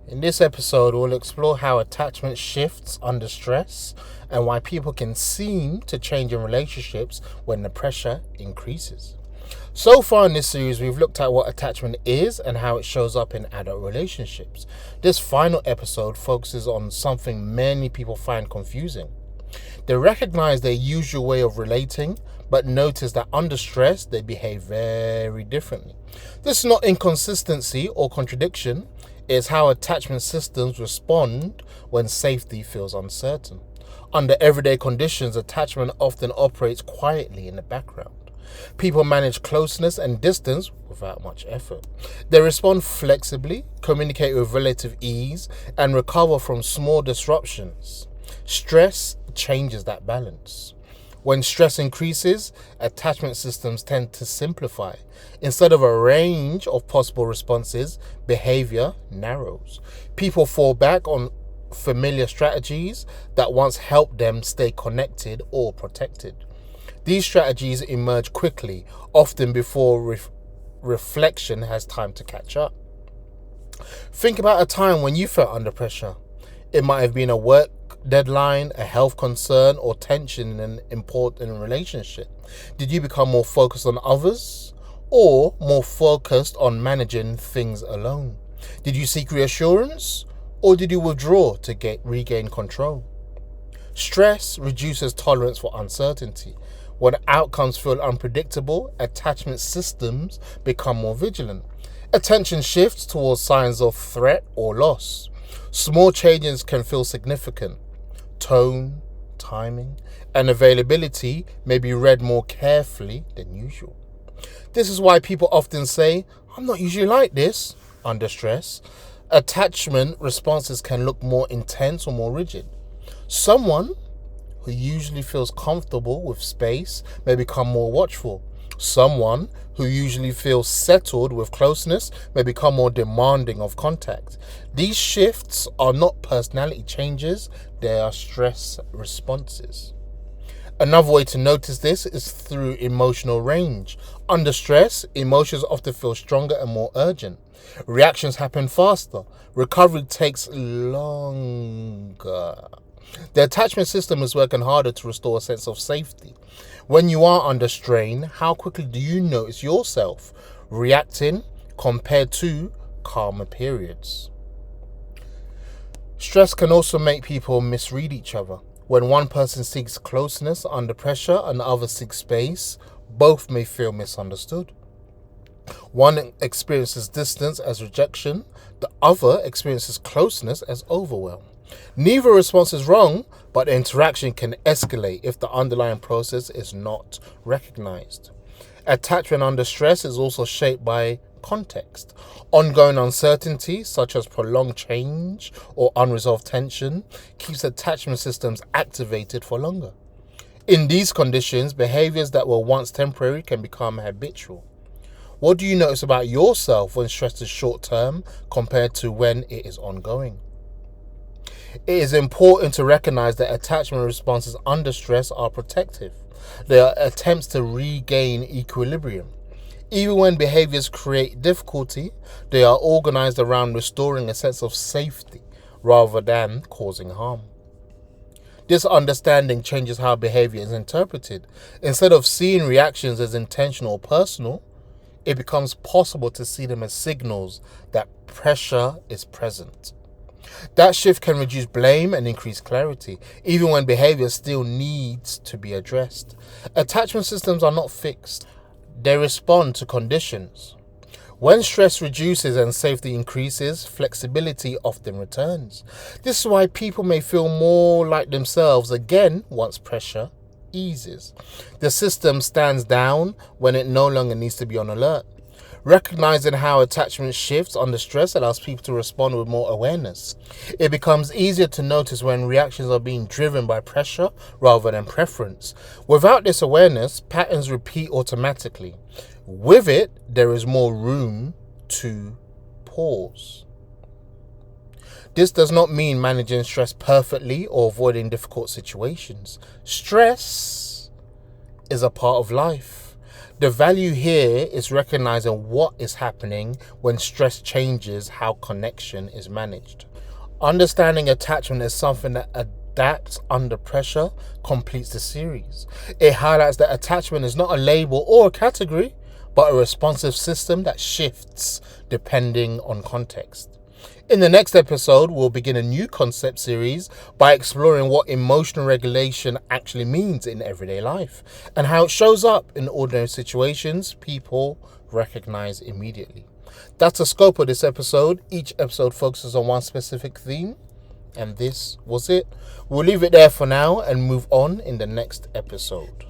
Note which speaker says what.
Speaker 1: In this episode, we'll explore how attachment shifts under stress and why people can seem to change in relationships when the pressure increases. So far in this series, we've looked at what attachment is and how it shows up in adult relationships. This final episode focuses on something many people find confusing. They recognize their usual way of relating, but notice that under stress, they behave very differently. This is not inconsistency or contradiction. It's how attachment systems respond when safety feels uncertain. Under everyday conditions, attachment often operates quietly in the background. People manage closeness and distance without much effort. They respond flexibly, communicate with relative ease, and recover from small disruptions. Stress changes that balance. When stress increases, attachment systems tend to simplify. Instead of a range of possible responses, behavior narrows. People fall back on familiar strategies that once helped them stay connected or protected. These strategies emerge quickly, often before reflection has time to catch up. Think about a time when you felt under pressure. It might have been a work deadline, a health concern, or tension in an important relationship. Did you become more focused on others or more focused on managing things alone? Did you seek reassurance or did you withdraw to regain control? Stress reduces tolerance for uncertainty. When outcomes feel unpredictable, attachment systems become more vigilant. Attention shifts towards signs of threat or loss. Small changes can feel significant. Tone, timing, and availability may be read more carefully than usual. This is why people often say, "I'm not usually like this," under stress. Attachment responses can look more intense or more rigid. Someone who usually feels comfortable with space may become more watchful. Someone who usually feels settled with closeness may become more demanding of contact. These shifts are not personality changes, they are stress responses. Another way to notice this is through emotional range. Under stress, emotions often feel stronger and more urgent. Reactions happen faster. Recovery takes longer. The attachment system is working harder to restore a sense of safety. When you are under strain, how quickly do you notice yourself reacting compared to calmer periods? Stress can also make people misread each other. When one person seeks closeness under pressure and the other seeks space, both may feel misunderstood. One experiences distance as rejection, the other experiences closeness as overwhelm. Neither response is wrong, but the interaction can escalate if the underlying process is not recognized. Attachment under stress is also shaped by context. Ongoing uncertainty, such as prolonged change or unresolved tension, keeps attachment systems activated for longer. In these conditions, behaviors that were once temporary can become habitual. What do you notice about yourself when stress is short-term compared to when it is ongoing? It is important to recognize that attachment responses under stress are protective. They are attempts to regain equilibrium. Even when behaviors create difficulty, they are organized around restoring a sense of safety rather than causing harm. This understanding changes how behavior is interpreted. Instead of seeing reactions as intentional or personal, it becomes possible to see them as signals that pressure is present. That shift can reduce blame and increase clarity, even when behavior still needs to be addressed. Attachment systems are not fixed. They respond to conditions. When stress reduces and safety increases, flexibility often returns. This is why people may feel more like themselves again once pressure eases. The system stands down when it no longer needs to be on alert. Recognizing how attachment shifts under stress allows people to respond with more awareness. It becomes easier to notice when reactions are being driven by pressure rather than preference. Without this awareness, patterns repeat automatically. With it, there is more room to pause. This does not mean managing stress perfectly or avoiding difficult situations. Stress is a part of life. The value here is recognizing what is happening when stress changes how connection is managed. Understanding attachment as something that adapts under pressure completes the series. It highlights that attachment is not a label or a category, but a responsive system that shifts depending on context. In the next episode, we'll begin a new concept series by exploring what emotional regulation actually means in everyday life and how it shows up in ordinary situations people recognize immediately. That's the scope of this episode. Each episode focuses on one specific theme, and this was it. We'll leave it there for now and move on in the next episode.